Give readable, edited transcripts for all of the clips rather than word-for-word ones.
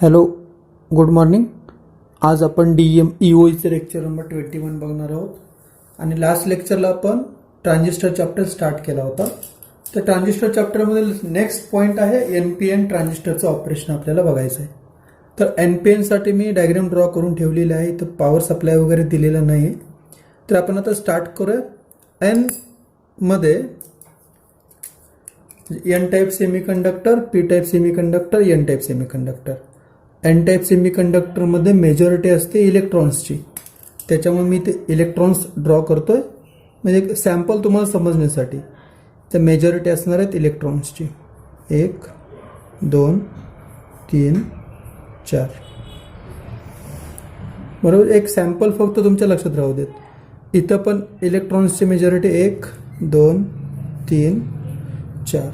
Hello, good morning. आज आपण DMEOEचे lecture number 21 बघणार आहोत आणि लास्ट लेक्चरला आपण ट्रान्झिस्टर चॅप्टर स्टार्ट केला होता. तर ट्रान्झिस्टर चॅप्टरमधील नेक्स्ट पॉईंट आहे NPN ट्रान्झिस्टरचं ऑपरेशन आपल्याला बघायचं आहे. तर NPN साठी मी डायग्राम ड्रॉ करून ठेवलेली आहे. तर पॉवर सप्लाय वगैरे दिलेला नाही आहे. तर आपण आता स्टार्ट करूया. N मध्ये N type semiconductor, P type semiconductor, N type semiconductor. N type सेमीकंडक्टरमध्ये मेजॉरिटी असते इलेक्ट्रॉन्सची. त्याच्यामुळे मी ते इलेक्ट्रॉन्स ड्रॉ करतोय म्हणजे सॅम्पल तुम्हाला समजण्यासाठी. तर मेजॉरिटी असणार आहेत इलेक्ट्रॉन्सची 1 2 3 4. बरोबर. एक सॅम्पल फक्त तुमच्या लक्षात राहू देत. इथं पण इलेक्ट्रॉन्सची मेजॉरिटी 1 2 3 4.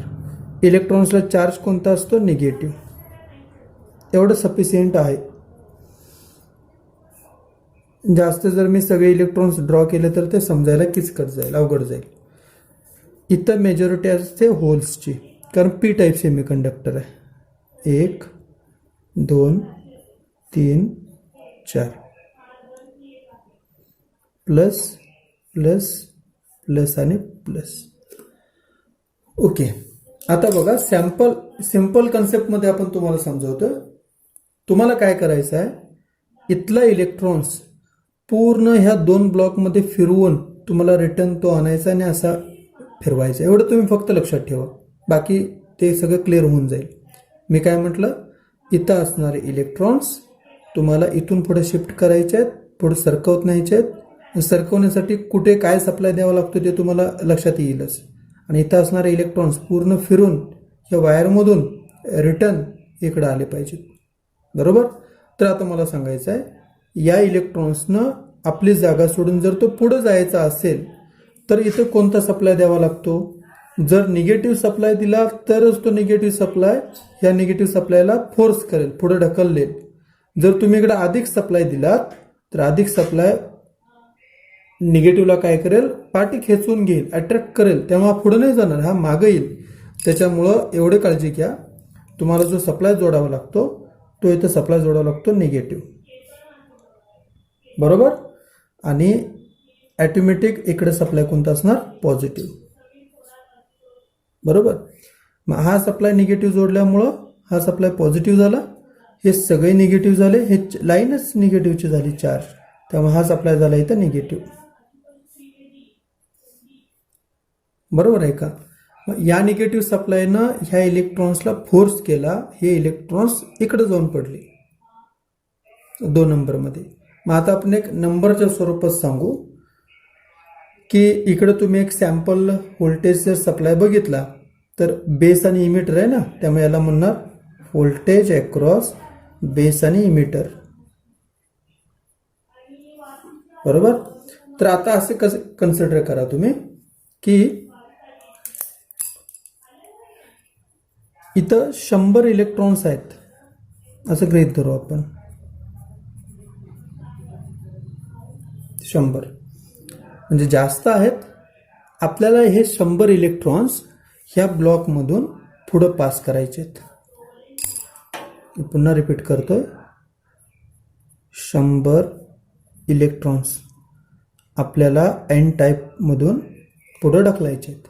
इलेक्ट्रॉन्सला चार्ज कोणता असतो? निगेटिव्ह. एवढं सफिशियंट आहे. जास्त जर मी सगळे इलेक्ट्रॉन्स ड्रॉ केले तर ते समजायला किचकट जाईल, अवघड जाईल. इथं मेजॉरिटी असते होल्सची, कारण P टाइप सेमीकंडक्टर आहे. 1 2 3 4 प्लस प्लस प्लस आणि प्लस. ओके. आता बघा, सिंपल कन्सेप्टमध्ये आपण तुम्हाला समजवतो. तुम्हाला काय करायचं आहे, इथला इलेक्ट्रॉन्स पूर्ण ह्या 2 ब्लॉकमध्ये फिरवून तुम्हाला रिटर्न तो आणायचा आणि असा फिरवायचा. एवढं तुम्ही फक्त लक्षात ठेवा, बाकी ते सगळं क्लिअर होऊन जाईल. मी काय म्हटलं, इथं असणारे इलेक्ट्रॉन्स तुम्हाला इथून पुढे शिफ्ट करायचे आहेत, पुढे सरकवत न्यायचे आहेत. सरकवण्यासाठी कुठे काय सप्लाय द्यावा लागतो ते तुम्हाला लक्षात येईलच. आणि इथं असणारे इलेक्ट्रॉन्स पूर्ण फिरून या वायरमधून रिटर्न इकडे आले पाहिजेत. बरोबर. तर आता मला सांगायचं आहे, या इलेक्ट्रॉन्सनं आपली जागा सोडून जर तो पुढे जायचा असेल तर इथं कोणता सप्लाय द्यावा लागतो? जर निगेटिव्ह सप्लाय दिला तरच तो निगेटिव्ह सप्लाय या निगेटिव्ह सप्लायला फोर्स करेल, पुढे ढकलेल. जर तुम्ही इकडे अधिक सप्लाय दिलात तर अधिक सप्लाय निगेटिव्हला काय करेल? पाठी खेचून घेईल, अट्रॅक्ट करेल, तेव्हा पुढे नाही जाणार, हा मागे येईल. त्याच्यामुळं एवढे काळजी घ्या, तुम्हाला जो सप्लाय जोडावा लागतो तो इथं सप्लाय जोडावा लागतो निगेटिव्ह. बरोबर. आणि ऑटोमॅटिक इकडे सप्लाय कोणता असणार? पॉझिटिव्ह. बरोबर. मग हा सप्लाय निगेटिव्ह जोडल्यामुळं हा सप्लाय पॉझिटिव्ह झाला, हे सगळे निगेटिव्ह झाले, हे लाईनच निगेटिव्हची झाली चार्ज, त्यामुळे हा सप्लाय झाला इथं निगेटिव्ह. बरोबर आहे का? मग या निगेटिव्ह सप्लायनं ह्या इलेक्ट्रॉन्सला फोर्स केला, हे इलेक्ट्रॉन्स इकडे जाऊन पडले 2 नंबरमध्ये. मग आता आपण एक नंबरच्या स्वरूपात सांगू की इकडे तुम्ही एक सॅम्पल व्होल्टेज जर सप्लाय बघितला तर बेस आणि इमिटर आहे ना, त्यामुळे याला म्हणणार व्होल्टेज अक्रॉस बेस आणि इमिटर. बरोबर. तर आता असे कसं कन्सिडर करा तुम्ही की इथं 100 इलेक्ट्रॉन्स आहेत असं गृहीत धरू आपण. 100 म्हणजे जास्त आहेत. आपल्याला हे 100 इलेक्ट्रॉन्स ह्या ब्लॉकमधून पुढे पास करायचे आहेत. पुन्हा रिपीट करतोय, 100 इलेक्ट्रॉन्स आपल्याला N टाईपमधून पुढे ढकलायचे आहेत.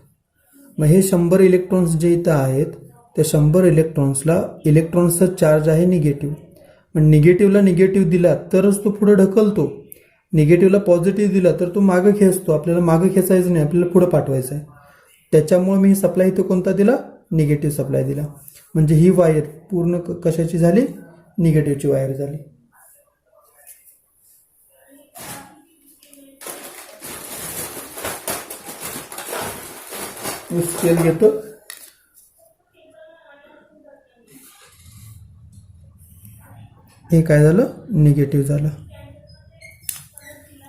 मग हे 100 इलेक्ट्रॉन्स जे इथं आहेत त्या 100 इलेक्ट्रॉन्सला इलेक्ट्रॉन्सचा चार्ज आहे निगेटिव्ह. मग निगेटिव्हला निगेटिव्ह दिला तरच तो पुढे ढकलतो, निगेटिव्हला पॉझिटिव्ह दिला तर तो मागे खेचतो. आपल्याला मागे खेचायचं नाही, आपल्याला पुढे पाठवायचं आहे. त्याच्यामुळे मी सप्लाय इथं कोणता दिला? निगेटिव्ह सप्लाय दिला. म्हणजे ही वायर पूर्ण कशाची झाली? निगेटिव्हची वायर झाली. स्केल घेतो. हे काय झालं? निगेटिव्ह झालं.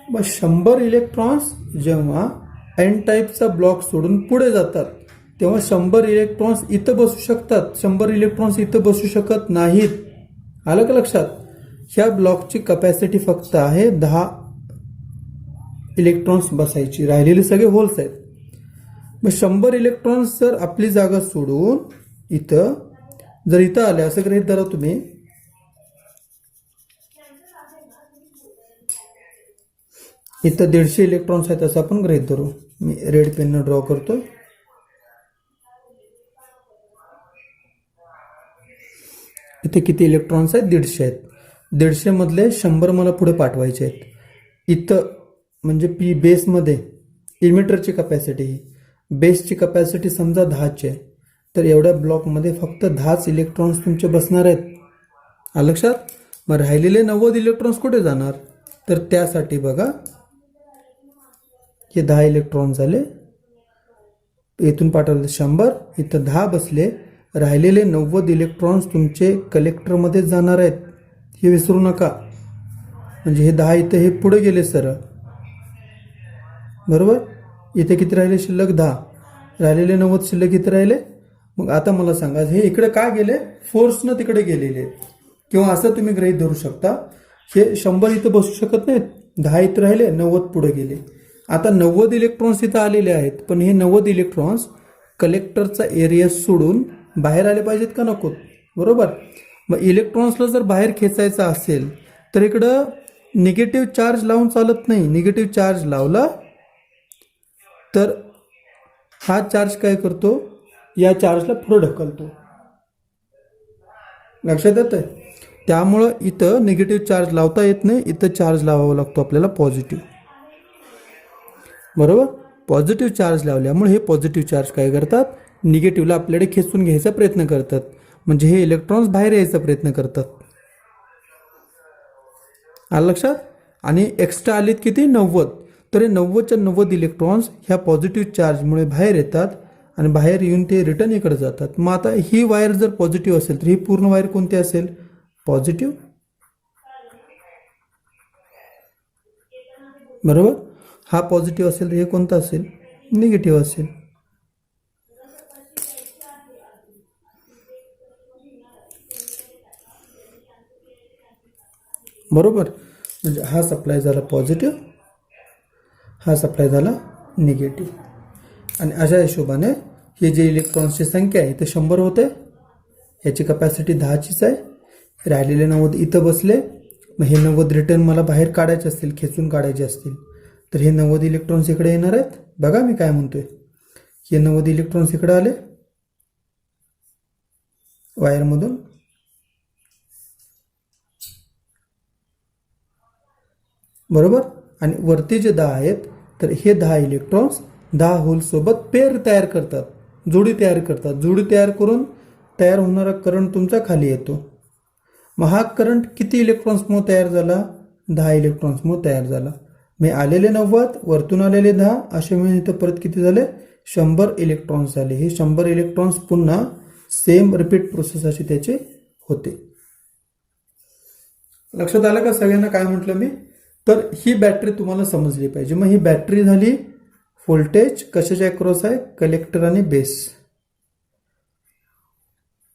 मग 100 इलेक्ट्रॉन्स जेव्हा N टाईपचा ब्लॉक सोडून पुढे जातात तेव्हा 100 इलेक्ट्रॉन्स इथं बसू शकतात, 100 इलेक्ट्रॉन्स इथं बसू शकत नाहीत. आलं का लक्षात? ह्या ब्लॉकची कपॅसिटी फक्त आहे 10 इलेक्ट्रॉन्स बसायची, राहिलेले सगळे होल्स आहेत. मग 100 इलेक्ट्रॉन्स जर आपली जागा सोडून इथं जर इथं आले, असं गृहीत धरा तुम्ही इथं 150 इलेक्ट्रॉन्स आहेत असं आपण गृहीत धरू. मी रेड पेननं ड्रॉ करतो. इथे किती इलेक्ट्रॉन्स आहेत? 150 आहेत. 150 मधले 100 मला पुढे पाठवायचे आहेत. इथं म्हणजे पी बेसमध्ये इमिटरची कपॅसिटी, बेसची कपॅसिटी समजा 10ची आहे, तर एवढ्या ब्लॉकमध्ये फक्त 10च इलेक्ट्रॉन्स तुमचे बसणार आहेत. आलं लक्षात? मग राहिलेले 90 इलेक्ट्रॉन्स कुठे जाणार? तर त्यासाठी बघा, हे 10 इलेक्ट्रॉन झाले, इथून पाठवले 100, इथं 10 बसले, राहिलेले 90 इलेक्ट्रॉन्स तुमचे कलेक्टरमध्ये जाणार आहेत, हे विसरू नका. म्हणजे हे 10 इथं हे पुढे गेले सरळ, बरोबर. इथे किती राहिले शिल्लक? 10. राहिलेले 90 शिल्लक इथे राहिले. मग आता मला सांगा, हे इकडे काय गेले? फोर्सनं तिकडे गेलेले. किंवा असं तुम्ही गृहीत धरू शकता, हे 100 इथं बसू शकत नाहीत, 10 इथं राहिले, 90 पुढे गेले. आता 90 इलेक्ट्रॉन्स इथं आलेले आहेत, पण हे 90 इलेक्ट्रॉन्स कलेक्टरचा एरिया सोडून बाहेर आले पाहिजेत का नकोत? बरोबर. मग इलेक्ट्रॉन्सला जर बाहेर खेचायचं असेल तर इकडं निगेटिव्ह चार्ज लावून चालत नाही. निगेटिव्ह चार्ज लावला तर हा चार्ज काय करतो? या चार्जला पुढे ढकलतो. लक्षात येतंय? त्यामुळं इथं निगेटिव्ह चार्ज लावता येत नाही, इथं चार्ज लावावा लागतो आपल्याला पॉझिटिव्ह. बरोबर. पॉझिटिव्ह चार्ज लावल्यामुळे हे पॉझिटिव्ह चार्ज काय करतात? निगेटिव्हला आपल्याकडे खेचून घ्यायचा प्रयत्न करतात. म्हणजे हे इलेक्ट्रॉन्स बाहेर यायचा प्रयत्न करतात. आलं लक्षात? आणि एक्स्ट्रा आलेत किती? 90. तर हे 90च्या 90 इलेक्ट्रॉन्स ह्या पॉझिटिव्ह चार्जमुळे बाहेर येतात आणि बाहेर येऊन ते रिटर्न इकडे जातात. मग आता ही वायर जर पॉझिटिव्ह असेल तर ही पूर्ण वायर कोणती असेल? पॉझिटिव्ह. बरोबर. हा पॉझिटिव्ह असेल तर हे कोणतं असेल? निगेटिव्ह असेल. बरोबर. म्हणजे हा सप्लाय झाला पॉझिटिव्ह, हा सप्लाय झाला निगेटिव्ह. आणि अशा हिशोबाने हे जे इलेक्ट्रॉन्सची संख्या आहे ते 100 होते, ह्याची कपॅसिटी 10चीच आहे, राहिलेले 90 इथं बसले. मग हे 90 रिटर्न मला बाहेर काढायचे असतील, खेचून काढायचे असतील, तर हे 90 इलेक्ट्रॉन्स इकडे येणार आहेत. बघा मी काय म्हणतोय, हे 90 इलेक्ट्रॉन्स इकडे आले वायरमधून, बरोबर. आणि वरती जे 10 आहेत तर हे 10 इलेक्ट्रॉन्स 10 होलसोबत पेअर तयार करतात, जोडी तयार करतात. जोडी तयार करून तयार होणारा करंट तुमचा खाली येतो. मग हा करंट किती इलेक्ट्रॉन्समुळे तयार झाला? 10 इलेक्ट्रॉन्समुळे तयार झाला. मी आलेले 90, वरतून आलेले 10, असे मिळून इथं परत किती झाले? 100 इलेक्ट्रॉन्स झाले. हे 100 इलेक्ट्रॉन्स पुन्हा सेम रिपीट प्रोसेस अशी त्याची होते. लक्षात आलं का सगळ्यांना काय म्हटलं मी? तर ही बॅटरी तुम्हाला समजली पाहिजे. मग ही बॅटरी झाली. व्होल्टेज कशाच्या अक्रॉस आहे? कलेक्टर आणि बेस.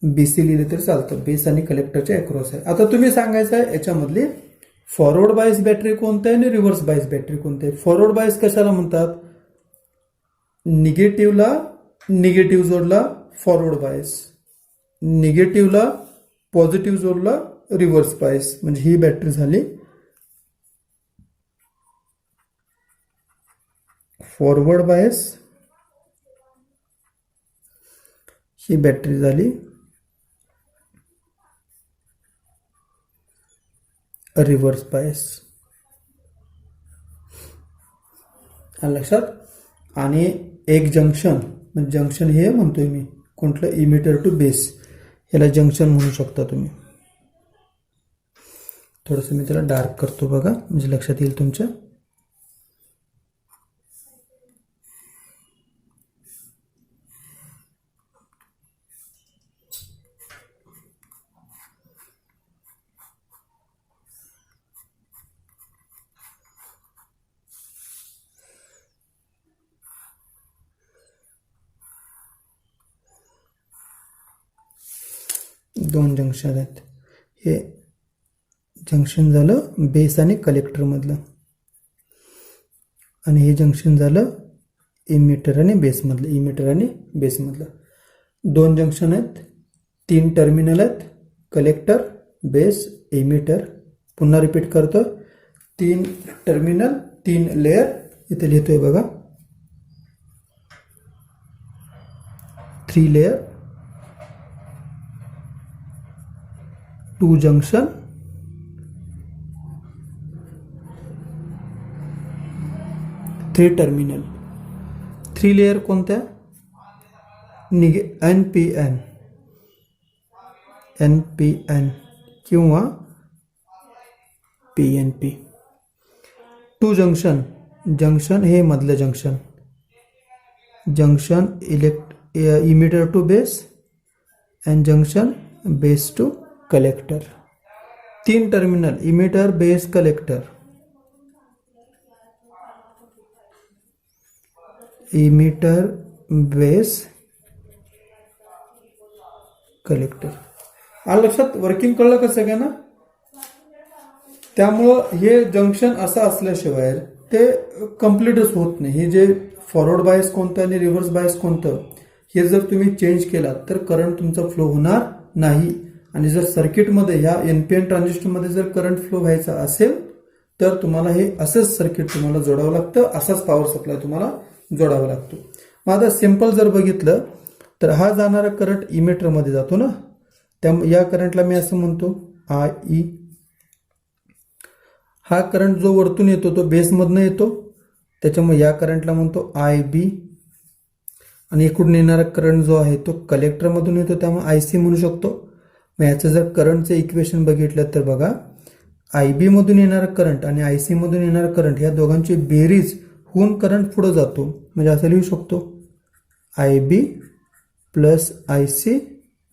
बीसी लिहिले तरी चालतं, बेस आणि कलेक्टरच्या अक्रॉस आहे. आता तुम्ही सांगायचं आहे याच्यामधली फॉरवर्ड बायस बॅटरी कोणती आहे आणि रिव्हर्स बायस बॅटरी कोणती आहे? फॉरवर्ड बायस कशाला म्हणतात? निगेटिव्हला निगेटिव्ह जोडला फॉरवर्ड बायस, निगेटिव्हला पॉझिटिव्ह जोडला रिव्हर्स बायस. म्हणजे ही बॅटरी झाली फॉरवर्ड बायस, ही बॅटरी झाली रिव्हर्स बायस. लक्षात? आणि एक जंक्शन, म्हणजे जंक्शन हे म्हणतोय मी, कोणतं? इमिटर टू बेस, याला जंक्शन म्हणू शकता तुम्ही. थोडंसं मी त्याला डार्क करतो बघा, म्हणजे लक्षात येईल तुमच्या. दोन जंक्शन आहेत. हे जंक्शन झालं बेस आणि कलेक्टरमधलं, आणि हे जंक्शन झालं इमिटर आणि बेसमधलं. इमिटर आणि बेसमधलं 2 जंक्शन आहेत, 3 टर्मिनल आहेत, कलेक्टर, बेस, इमिटर. पुन्हा रिपीट करतो, 3 टर्मिनल, 3 लेयर इथे लिहितोय बघा, 3 लेयर, 2 जंक्शन, 3 टर्मिनल. 3 लेयर कोणत्या? NPN, NPN किंवा PNP. 2 जंक्शन, जंक्शन हे मधलं junction, junction emitter to base and junction base to collector. 3 terminal, emitter, base, collector. Emitter, base, collector. आलं लक्षात? वर्किंग कळलं का सगळ्यांना? त्यामुळं हे जंक्शन असं असल्याशिवाय ते कम्प्लीटच होत नाही. हे जे फॉरवर्ड बायस कोणतं आणि रिव्हर्स बायस कोणतं हे जर तुम्ही चेंज केलात तर करंट तुमचा फ्लो होणार नाही. आणि जर सर्किटमध्ये ह्या NPN ट्रान्झिस्टरमध्ये जर करंट फ्लो व्हायचा असेल तर तुम्हाला हे असंच सर्किट तुम्हाला जोडावं लागतं, असाच पॉवर सप्लाय तुम्हाला जोडावा लागतो. मग आता सिंपल जर बघितलं तर हा जाणारा करंट इमिटरमध्ये जातो ना, त्यामुळे या करंटला मी असं म्हणतो IE. हा करंट जो वरतून येतो तो बेसमधनं येतो, त्याच्यामुळे या करंटला म्हणतो IB. आणि इकडून येणारा करंट जो आहे तो कलेक्टरमधून येतो, त्यामुळे IC म्हणू शकतो. मग याचं जर करंटचं इक्वेशन बघितलं तर बघा, IB मधून येणारा करंट आणि IC मधून येणारा करंट या दोघांची बेरीज होऊन करंट पुढे जातो. म्हणजे असं लिहू शकतो IB plus IC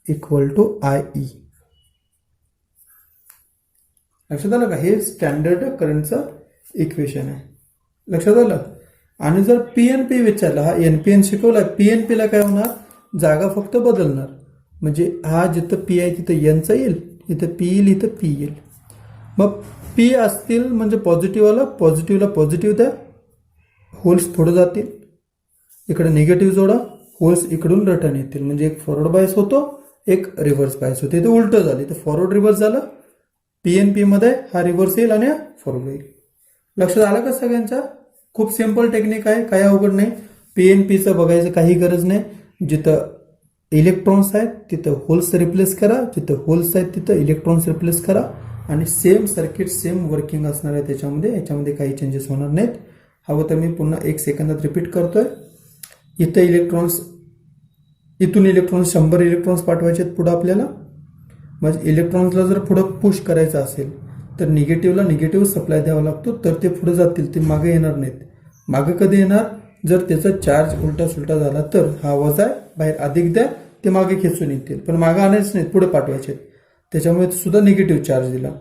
equal to IE. लक्षात आलं का? हे स्टँडर्ड करंटचं इक्वेशन आहे. लक्षात आलं? आणि जर PNP विचारला, हा NPN शिकवला, PNP ला काय होणार? जागा फक्त बदलणार. म्हणजे हा जिथं P आहे तिथं Nचा येईल, इथं P येईल, इथं P येईल. मग P असतील म्हणजे पॉझिटिव्हला पॉझिटिव्ह द्या, होल्स पुढे जातील. इकडे निगेटिव्ह जोडा, होल्स इकडून रिटर्न येतील. म्हणजे एक फॉरवर्ड बायस होतो, एक रिव्हर्स बायस होते. इथे उलटं झालं, इथं फॉरवर्ड रिव्हर्स झालं. PNP मध्ये हा रिव्हर्स येईल आणि फॉरवर्ड येईल. लक्षात आलं का सगळ्यांच्या? खूप सिंपल टेक्निक आहे, काही अवघड नाही. PNPचं बघायचं काही गरज नाही. जिथं इलेक्ट्रॉन्स आहेत तिथं होल्स रिप्लेस करा, जिथं होल्स आहेत तिथं इलेक्ट्रॉन्स रिप्लेस करा आणि सेम सर्किट सेम वर्किंग असणार आहे त्याच्यामध्ये. याच्यामध्ये काही चेंजेस होणार नाहीत. हवं तर मी पुन्हा 1 सेकंदात रिपीट करतोय. इथं इथून इलेक्ट्रॉन्स 100 इलेक्ट्रॉन्स पाठवायचे आहेत पुढे आपल्याला. मग इलेक्ट्रॉन्सला जर पुढे पुश करायचं असेल तर निगेटिव्हला निगेटिव्ह सप्लाय द्यावा लागतो, तर ते पुढे जातील, ते मागे येणार नाहीत. मागे कधी येणार? जर त्याचा चार्ज उलटा सुलटा झाला तर. हा वजा आहे, बाहेर अधिक द्या, ते मागे खेचून येतील, पण मागे आणायच नाहीत, पुढे पाठवायचे. त्याच्यामुळे सुद्धा निगेटिव्ह चार्ज दिला.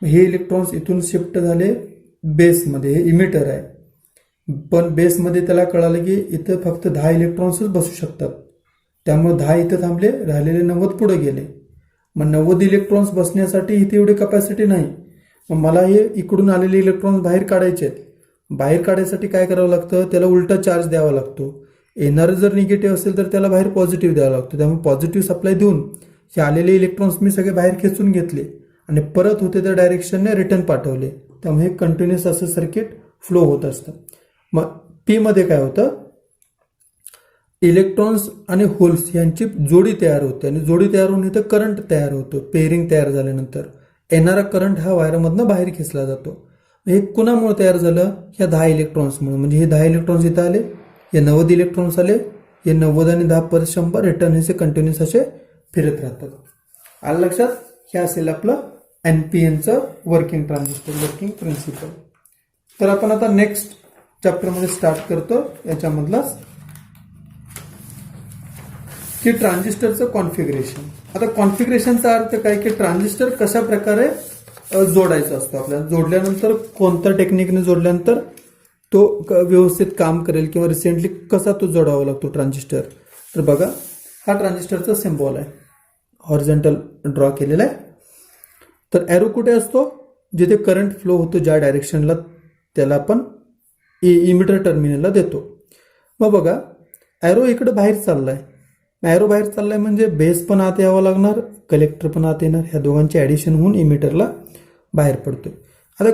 हे इलेक्ट्रॉन्स इथून शिफ्ट झाले बेसमध्ये. हे इमिटर आहे, पण बेसमध्ये त्याला कळालं की इथं फक्त 10 इलेक्ट्रॉन्सच बसू शकतात. त्यामुळे 10 इथं थांबले, राहिलेले 90 पुढे गेले. मग 90 इलेक्ट्रॉन्स बसण्यासाठी इथे एवढी कपॅसिटी नाही. मग मला हे इकडून आलेले इलेक्ट्रॉन्स बाहेर काढायचे आहेत. बाहेर काढायसाठी काय करावं लागतं? त्याला उलटा चार्ज द्यावा लागतो. येणारं जर निगेटिव्ह असेल तर त्याला बाहेर पॉझिटिव्ह द्यावा लागतो. त्यामुळे पॉझिटिव्ह सप्लाय देऊन हे आलेले इलेक्ट्रॉन्स मी सगळे बाहेर खेचून घेतले आणि परत होते त्या डायरेक्शनने रिटर्न पाठवले. त्यामुळे कंटिन्युअस असं सर्किट फ्लो होत असतं. मग P मध्ये काय होतं? इलेक्ट्रॉन्स आणि होल्स यांची जोडी तयार होते आणि जोडी तयार होऊन इथं करंट तयार होतो. पेअरिंग तयार झाल्यानंतर येणारा करंट हा वायरमधनं बाहेर खेचला जातो. हे कुणामुळे तयार झालं? ह्या 10 इलेक्ट्रॉन्समुळे. म्हणजे हे 10 इलेक्ट्रॉन्स इथं आले, हे 90 इलेक्ट्रॉन्स आले, हे 90 आणि 10 परत 100 रिटर्न हे कंटिन्युअस असे फिरत राहतात. आलं लक्षात? हे असेल आपलं NPNचं वर्किंग ट्रान्झिस्टर वर्किंग प्रिन्सिपल. तर आपण आता नेक्स्ट चॅप्टरमध्ये स्टार्ट करतो याच्यामधलाच की ट्रान्झिस्टरचं कॉन्फिगरेशन. आता कॉन्फिगरेशनचा अर्थ काय की ट्रान्झिस्टर कशा प्रकारे जोडायचा असतो आपल्याला. जोडल्यानंतर कोणत्या टेक्निकने जोडल्यानंतर तो व्यवस्थित काम करेल किंवा रिसेंटली कसा तो जोडावा लागतो ट्रान्झिस्टर. तर बघा, हा ट्रान्झिस्टरचा सिम्बॉल आहे, हॉरिझॉन्टल ड्रॉ केलेला आहे. तर ॲरो कुठे असतो? जिथे करंट फ्लो होतो ज्या डायरेक्शनला त्याला आपण इमिटर टर्मिनलला देतो. मग बघा, ॲरो इकडे बाहेर चाललाय. ॲरो बाहेर चाललाय म्हणजे बेस पण आत यावं लागणार, कलेक्टर पण आत येणार. ह्या दोघांचे ॲडिशन होऊन इमिटरला बाहेर पडतोय. आता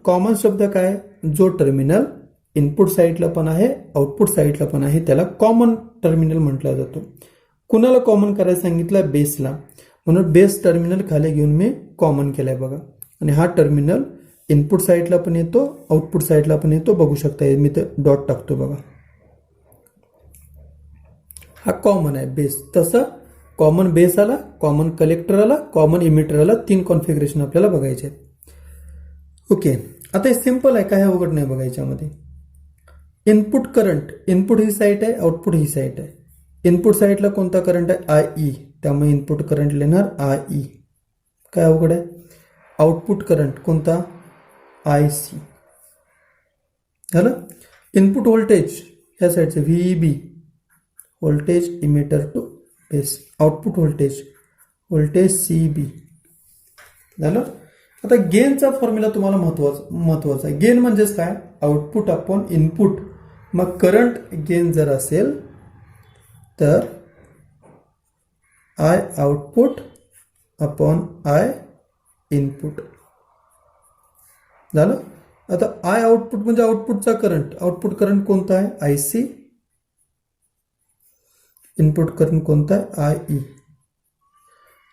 कॉमन शब्द काय? जो टर्मिनल इनपुट साईडला पण आहे आउटपुट साईडला पण आहे त्याला कॉमन टर्मिनल म्हटला जातो. कुणाला कॉमन करायला सांगितलं? बेसला. म्हणून बेस टर्मिनल खाली घेऊन मी कॉमन केलाय बघा. आणि हा टर्मिनल इनपुट साईडला पण येतो आउटपुट साईडला पण येतो. बघू शकता मी तर डॉट टाकतो बघा. हा कॉमन आहे बेस. तसं कॉमन बेस आला, कॉमन कलेक्टर आला, कॉमन इमिटर आला. 3 कॉन्फिगरेशन आपल्याला बघायचे आहेत. ओके, आता हे सिंपल आहे, काय अवघड नाही बघायच्यामध्ये. इनपुट करंट, इनपुट ही साईट आहे, आउटपुट ही साईट आहे. इनपुट साईडला कोणता करंट आहे? IE. त्यामुळे इनपुट करंट लिहिणार IE. काय अवघड आहे? आउटपुट करंट कोणता? IC. झालं. इनपुट व्होल्टेज ह्या साईडचं VEB, voltage emitter to base. Output voltage, voltage CB. झालं. आता गेनचा फॉर्म्युला तुम्हाला महत्वाचा आहे. गेन म्हणजेच काय? Output upon input. मग करंट गेन जर असेल तर I output upon I input. झालं. आता I आउटपुट म्हणजे आउटपुटचा करंट. आउटपुट करंट कोणता आहे? IC. इनपुट करंट कोणता आहे? IE.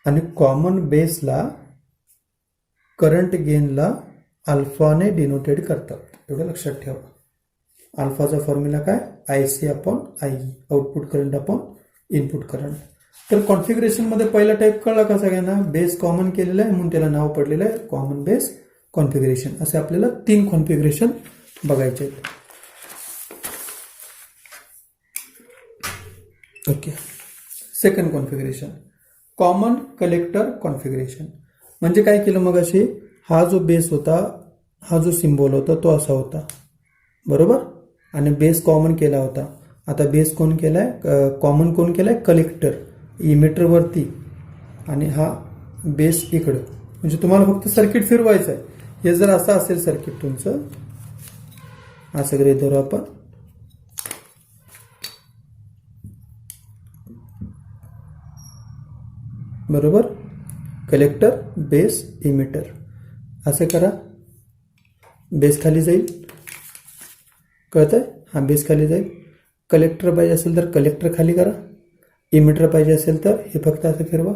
आणि कॉमन बेसला करंट गेनला अल्फाने डिनोटेड करतात. एवढं लक्षात ठेवा. अल्फाचा फॉर्म्युला काय? IC upon IE. Output current upon input current. तर कॉन्फिगरेशनमध्ये पहिला टाईप कळला का सगळ्यांना? बेस कॉमन केलेला आहे म्हणून त्याला नाव पडलेलं आहे कॉमन बेस कॉन्फिगरेशन. असे आपल्याला 3 कॉन्फिगरेशन बघायचे आहेत. Okay, second configuration common collector configuration. म्हणजे काय केलं मग अशी? हा जो बेस होता, हा जो सिम्बॉल होता तो असा होता बरोबर. आणि बेस कॉमन केला होता. आता बेस कोण केलाय? कॉमन कोण केलाय? कलेक्टर इमिटर वरती. आणि हा बेस इकडं. म्हणजे तुम्हाला फक्त सर्किट फिरवायचं आहे. हे जर असं असेल सर्किट तुमचं, असं गृहीत धरू आपण. बरोबर. कलेक्टर बेस इमिटर असं करा. बेस खाली जाईल. कळतंय? हा बेस खाली जाईल. कलेक्टर पाहिजे असेल तर कलेक्टर खाली करा. इमिटर पाहिजे असेल तर हे फक्त असं फिरवा,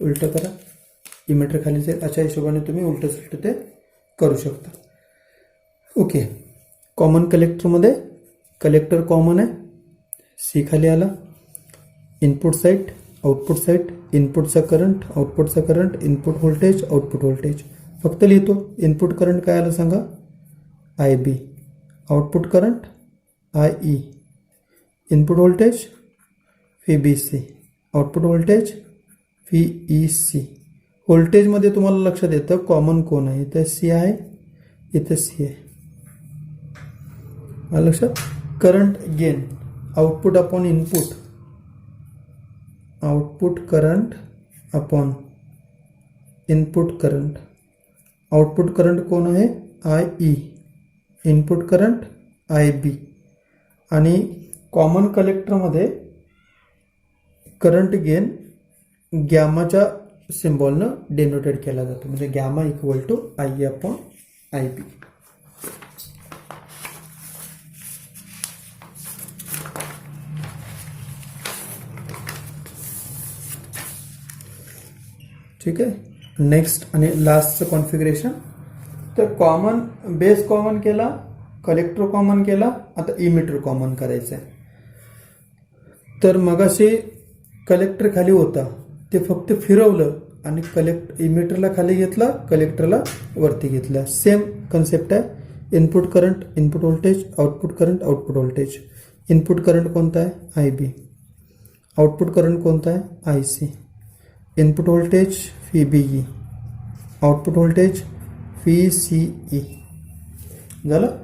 उलट करा. इमिटर खाली जाईल. अशा हिशोबाने तुम्ही उलट सुलट ते करू शकता. ओके, कॉमन कलेक्टरमध्ये कलेक्टर कॉमन आहे. C खाली आला. Input side output side. इनपुटचा करंट आउटपुटचा current. Input voltage output voltage. फक्त लिहितो. इनपुट करंट काय आलं सांगा? IB. Output current IE. Input voltage VBC. Output voltage VEC. व्होल्टेजमध्ये तुम्हाला लक्षात येतं कॉमन कोण आहे? इथं C आहे, इथं C आहे. आलं लक्षात? Current gain output upon input. Output current upon input current. Output current कोण आहे? IE. Input current IB. आणि कॉमन कलेक्टरमध्ये करंट गेन गॅमाच्या सिम्बॉलनं डिनोटेड केला जातो. म्हणजे gamma equal to IE upon IB. ठीक आहे. नेक्स्ट आणि लास्टचं कॉन्फिगरेशन. तर कॉमन बेस कॉमन केला, कलेक्टर कॉमन केला. आता इमिटर कॉमन करायचं आहे. तर मगाशी कलेक्टर खाली होता, ते फक्त फिरवलं आणि इमिटरला खाली घेतला, कलेक्टरला वरती घेतला. सेम कन्सेप्ट आहे. Input current input voltage, output current output voltage. Input current कोणता आहे? IB. आउटपुट करंट कोणता आहे? IC. Input voltage VBE. Output voltage VCE. झालं.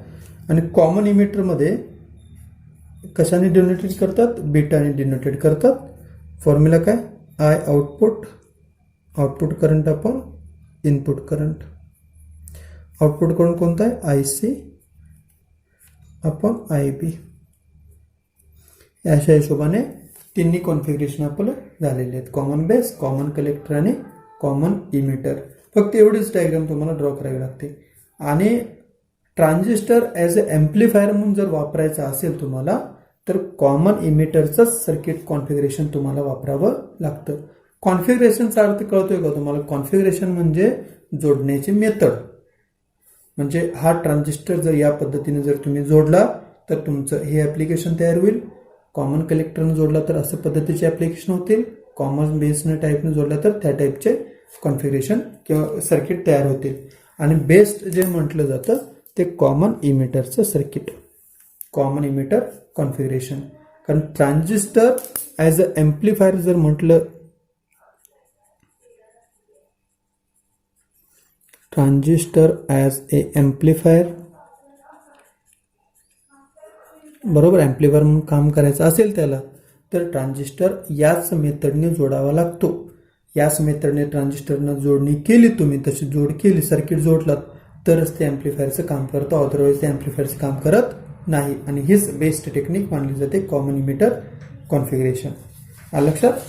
आणि कॉमन इमिटरमध्ये कशाने डिनोटेड करतात? बीटाने डिनोटेड करतात. फॉर्म्युला काय? I output output current upon input current. Output current कोणता आहे? IC upon IB. अशा हिशोबाने तिन्ही कॉन्फिगरेशन आपलं झालेले आहेत. कॉमन बेस, कॉमन कलेक्टर आणि कॉमन इमिटर. फक्त एवढीच डायग्राम तुम्हाला ड्रॉ करावी लागते. आणि ट्रान्झिस्टर ॲज अ एम्प्लिफायर म्हणून जर वापरायचा असेल तुम्हाला, तर कॉमन इमिटरचंच सर्किट कॉन्फिगरेशन तुम्हाला वापरावं लागतं. कॉन्फिगरेशनचा अर्थ कळतोय का तुम्हाला? कॉन्फिगरेशन म्हणजे जोडण्याची मेथड. म्हणजे हा ट्रान्झिस्टर जर या पद्धतीने जर तुम्ही जोडला तर तुमचं हे ॲप्लिकेशन तयार होईल. कॉमन कलेक्टरनं जोडला तर असं पद्धतीचे ॲप्लिकेशन होतील. कॉमन बेसनं टाईपनं जोडला तर त्या टाईपचे कॉन्फिगरेशन किंवा सर्किट तयार होतील. आणि बेस्ट जे म्हटलं जातं ते कॉमन इमिटरचं सर्किट, कॉमन इमिटर कॉन्फिगरेशन. कारण ट्रान्झिस्टर ॲज अ एम्प्लिफायर जर म्हटलं, ट्रान्झिस्टर ॲज ए एम्प्लिफायर, बरोबर, एम्प्लिफायर म्हणून काम करायचं असेल त्याला, तर ट्रान्झिस्टर याच मेथडने जोडावा लागतो. याच मेथडने ट्रान्झिस्टरनं जोडणी केली, तुम्ही तशी जोड केली, सर्किट जोडलात, तरच ते एम्प्लिफायरचं काम करतं. अदरवाईज ते एम्प्लिफायरचं काम करत नाही. आणि हीच बेस्ट टेक्निक मानली जाते, कॉमन इमिटर कॉन्फिगरेशन. आलं लक्षात?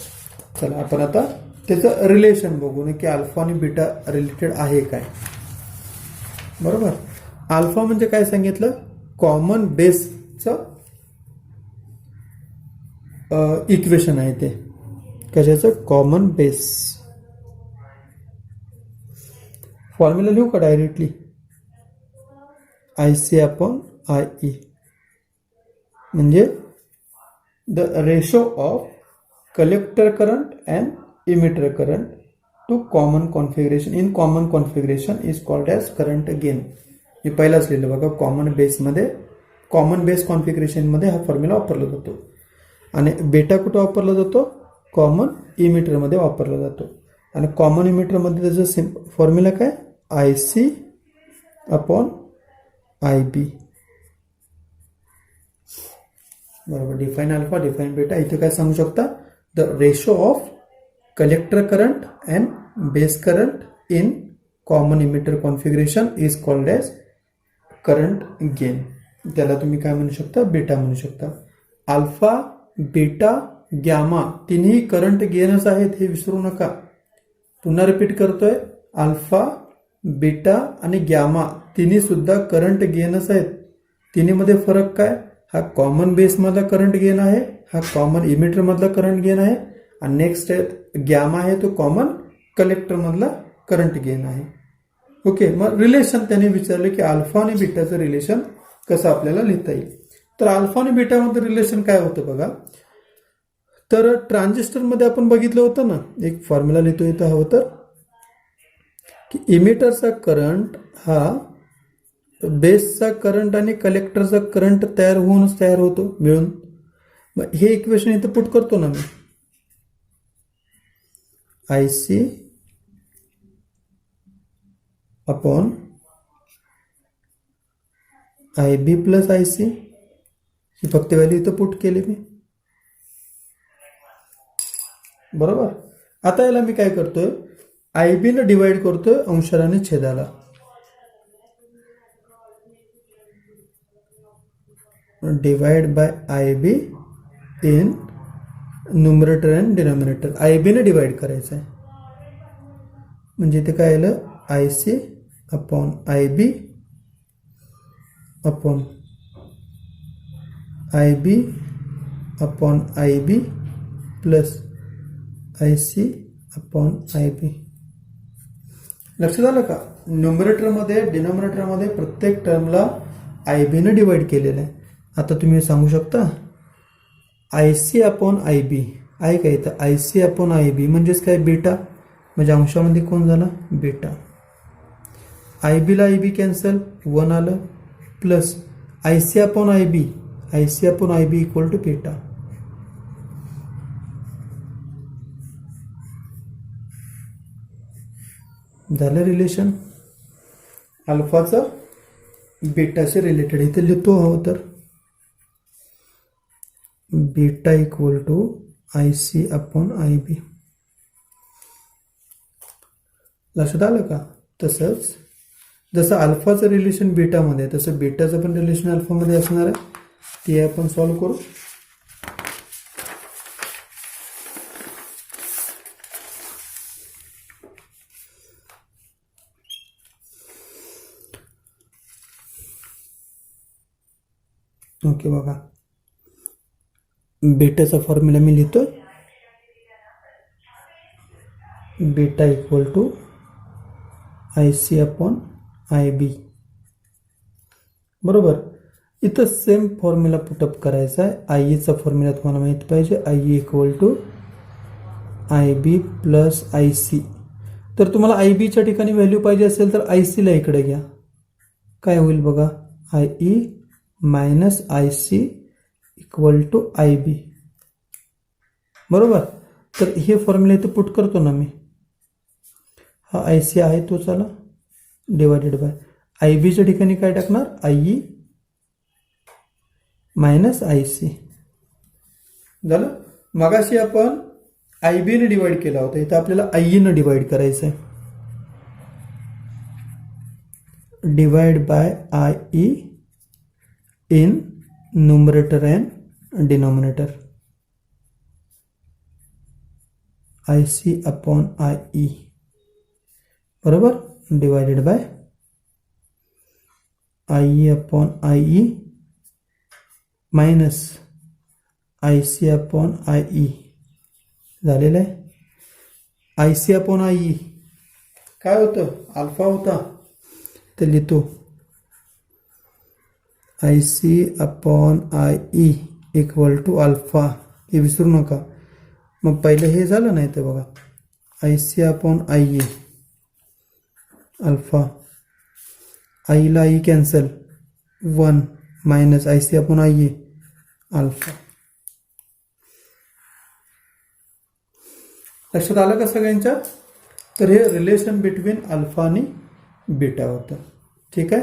चला आपण आता त्याचं रिलेशन बघू ना, की अल्फा आणि बीटा रिलेटेड आहे काय. बरोबर, अल्फा म्हणजे काय सांगितलं? कॉमन बेसचं इक्वेशन आहे ते. कशाचं? Common base. फॉर्म्युला लिहू का डायरेक्टली? IC अपॉन IE म्हणजे the ratio of collector current and emitter current to common configuration. In common configuration is called as current gain. मी पहिलाच लिहिलं बघा, कॉमन बेसमध्ये, कॉमन बेस कॉन्फिगरेशनमध्ये हा फॉर्म्युला वापरला जातो. आणि बेटा कुठं वापरला जातो? कॉमन इमिटरमध्ये वापरला जातो. आणि कॉमन इमिटरमध्ये त्याचं फॉर्म्युला काय? IC upon IB. बरोबर, डिफाईन अल्फा, डिफाईन बेटा. इथे काय सांगू शकता? The ratio of collector current and base current in common emitter configuration is called as current gain. त्याला तुम्ही काय म्हणू शकता? बेटा म्हणू शकता. अल्फा, बीटा, गॅमा तिन्ही करंट गेनच आहेत, हे विसरू नका. पुन्हा रिपीट करतोय, अल्फा, बीटा आणि गॅमा तिन्ही सुद्धा करंट गेनच आहेत. तिन्हीमध्ये फरक काय? हा कॉमन बेसमधला करंट गेन आहे, हा कॉमन इमिटरमधला करंट गेन आहे, आणि नेक्स्ट गॅमा आहे तो कॉमन कलेक्टरमधला करंट गेन आहे. ओके, मग रिलेशन त्याने विचारलं की अल्फा आणि बीटाचं रिलेशन कसं आपल्याला लिहिता येईल. तर अल्फा आणि बीटामध्ये रिलेशन काय होतं बघा. तर ट्रान्झिस्टरमध्ये आपण बघितलं होतं ना, एक फॉर्म्युला लिहितो इथं हवं तर, की इमिटरचा करंट हा बेसचा करंट आणि कलेक्टरचा करंट तयार होतो मिळून. मग हे इक्वेशन इथं पुट करतो ना मी, IC upon IB plus IC, ही फक्त व्हॅल्यू इथं पुट केली मी. बरोबर, आता याला मी काय करतोय? IB ला डिवाइड करतोय अंशाला आणि छेदाला. Divide by IB in numerator and denominator. IB ने डिवाइड करायचं आहे. म्हणजे इथे काय आलं? IC upon IB upon IB upon IB plus IC upon IB. लक्षात आलं का? न्यूमरेटरमध्ये, डिनॉमिनेटरमध्ये प्रत्येक टर्मला IB ने डिवाइड केलेलं आहे. आता तुम्ही सांगू शकता IC अपॉन IB आहे का इथं? IC अपॉन IB म्हणजेच काय? बीटा. म्हणजे अंशामध्ये कोण झाला? बीटा. IB ला IB कॅन्सल, 1 आलं, plus IC upon IB, IC upon IB equal to beta. झालं रिलेशन अल्फाचं बीटाचे रिलेटेड. इथे लिहितो हवं तर, beta equal to IC upon IB. लक्षात आलं का? तसंच जसं अल्फाचं रिलेशन बीटामध्ये आहे, तसं बीटाचं पण रिलेशन अल्फामध्ये असणार आहे. ते आपण सॉल्व्ह करू. ओके बघा, बीटाचा फॉर्म्युला मी लिहितो, beta equal to IC upon IB. बरोबर. इथं सेम फॉर्म्युला पुटअप करायचा आहे. IEचा फॉर्म्युला तुम्हाला माहिती पाहिजे, IE equal to IB plus IC. तर तुम्हाला IBच्या ठिकाणी व्हॅल्यू पाहिजे असेल तर ICला इकडे घ्या. काय होईल बघा, IE minus IC equal to IB. बरोबर. तर हे फॉर्म्युला इथं पुट करतो ना मी. हा IC आहे तो, चला डिवायडेड बाय IBच्या ठिकाणी काय टाकणार, IE मायनस IC. झालं. मगाशी आपण IB ने डिवाइड केला होता, इथं आपल्याला IE ने डिवाइड करायचं आहे. Divide by IE in numerator and denominator. IC upon IE. बरोबर. Divided by IE upon IE minus IC upon IE. झालेलं आहे. IC अपॉन IE काय होतं, अल्फा होता, ते लिहितो IC upon IE equal to alpha. हे विसरू नका. मग पहिले हे झालं नाही तर बघा, IC अपॉन IE अल्फा, आईला I cancel, 1 minus IC upon IE alpha. लक्षात आलं का सगळ्यांच्या? तर हे रिलेशन बिटवीन अल्फा आणि बीटा होतं. ठीक आहे.